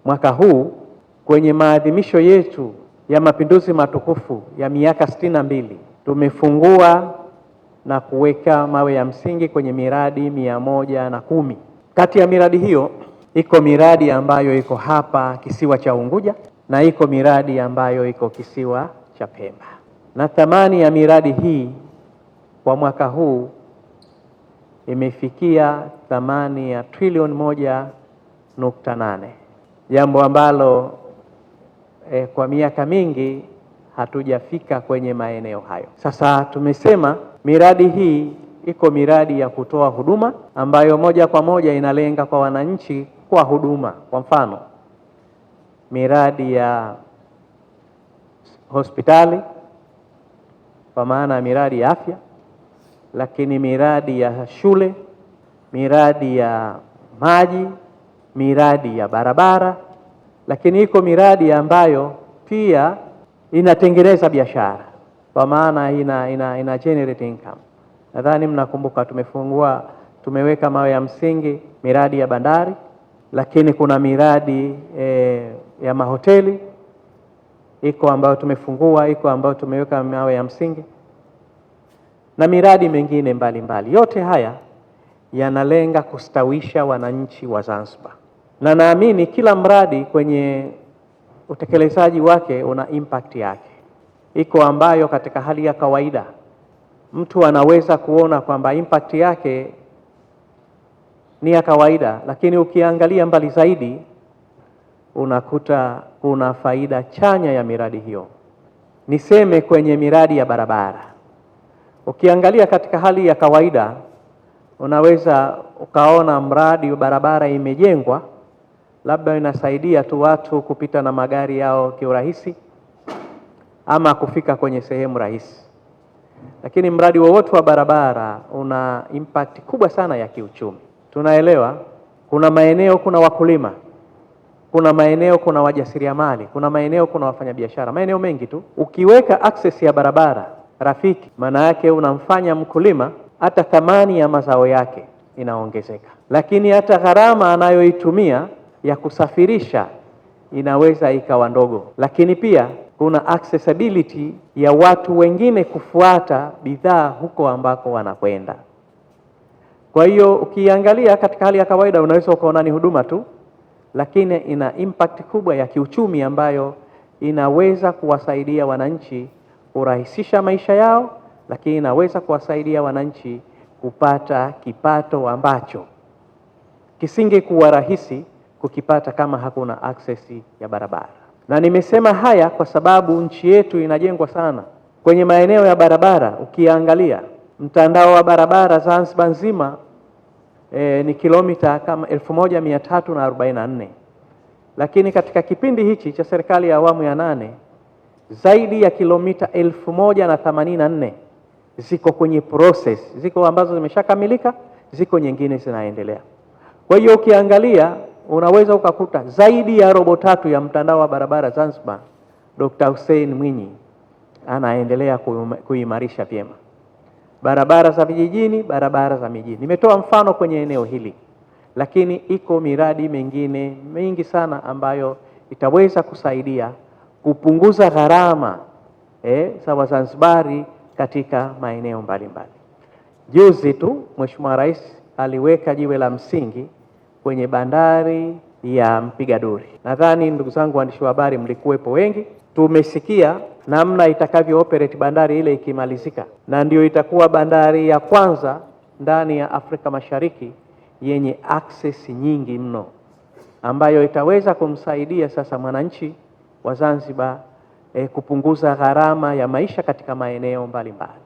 mwaka huu kwenye maadhimisho yetu ya mapinduzi matukufu ya miaka 62 tumefungua na kuweka mawe ya msingi kwenye miradi 110. Kati ya miradi hiyo iko miradi ambayo iko hapa kisiwa cha Unguja na iko miradi ambayo iko kisiwa cha Pemba, na thamani ya miradi hii kwa mwaka huu imefikia thamani ya trilioni 1.8, jambo ambalo kwa miaka mingi hatujafika kwenye maeneo hayo. Sasa tumesema miradi hii iko miradi ya kutoa huduma ambayo moja kwa moja inalenga kwa wananchi kwa huduma. Kwa mfano, miradi ya hospitali kwa maana miradi ya afya, lakini miradi ya shule, miradi ya maji, miradi ya barabara, lakini iko miradi ambayo pia inatengeneza biashara kwa maana ina generate income. Nadhani mnakumbuka tumeweka mawe ya msingi miradi ya bandari, lakini kuna miradi ya mahoteli iko ambayo tumefungua, iko ambayo tumeweka mawe ya msingi na miradi mingine mbalimbali. Yote haya yanalenga kustawisha wananchi wa Zanzibar, na naamini kila mradi kwenye utekelezaji wake una impact yake. Iko ambayo katika hali ya kawaida mtu anaweza kuona kwamba impact yake ni ya kawaida, lakini ukiangalia mbali zaidi unakuta kuna faida chanya ya miradi hiyo. Niseme kwenye miradi ya barabara, ukiangalia katika hali ya kawaida unaweza ukaona mradi wa barabara imejengwa, labda inasaidia tu watu kupita na magari yao kiurahisi ama kufika kwenye sehemu rahisi, lakini mradi wowote wa barabara una impact kubwa sana ya kiuchumi. Tunaelewa kuna maeneo kuna wakulima, kuna maeneo kuna wajasiriamali, kuna maeneo kuna wafanyabiashara, maeneo mengi tu. Ukiweka access ya barabara rafiki, maana yake unamfanya mkulima hata thamani ya mazao yake inaongezeka, lakini hata gharama anayoitumia ya kusafirisha inaweza ikawa ndogo, lakini pia kuna accessibility ya watu wengine kufuata bidhaa huko ambako wanakwenda. Kwa hiyo ukiangalia katika hali ya kawaida unaweza ukaona ni huduma tu, lakini ina impact kubwa ya kiuchumi ambayo inaweza kuwasaidia wananchi kurahisisha maisha yao, lakini inaweza kuwasaidia wananchi kupata kipato ambacho kisingekuwa rahisi kukipata kama hakuna access ya barabara. Na nimesema haya kwa sababu nchi yetu inajengwa sana kwenye maeneo ya barabara. Ukiangalia mtandao wa barabara Zanzibar nzima ni kilomita kama 1344, lakini katika kipindi hichi cha serikali ya awamu ya 8 zaidi ya kilomita 1084 ziko kwenye process, ziko ambazo zimeshakamilika, ziko nyingine zinaendelea. Kwa hiyo ukiangalia unaweza ukakuta zaidi ya robo tatu ya mtandao wa barabara Zanzibar Dr. Hussein Mwinyi anaendelea kuimarisha vyema barabara za vijijini, barabara za mijini. Nimetoa mfano kwenye eneo hili, lakini iko miradi mingine mingi sana ambayo itaweza kusaidia kupunguza gharama za Wazanzibari katika maeneo mbalimbali. Juzi tu Mheshimiwa Rais aliweka jiwe la msingi kwenye bandari ya Mpigaduri. Nadhani ndugu zangu waandishi wa habari mlikuwepo wengi. Tumesikia namna itakavyo operate bandari ile ikimalizika, na ndio itakuwa bandari ya kwanza ndani ya Afrika Mashariki yenye access nyingi mno, ambayo itaweza kumsaidia sasa mwananchi wa Zanzibar kupunguza gharama ya maisha katika maeneo mbalimbali.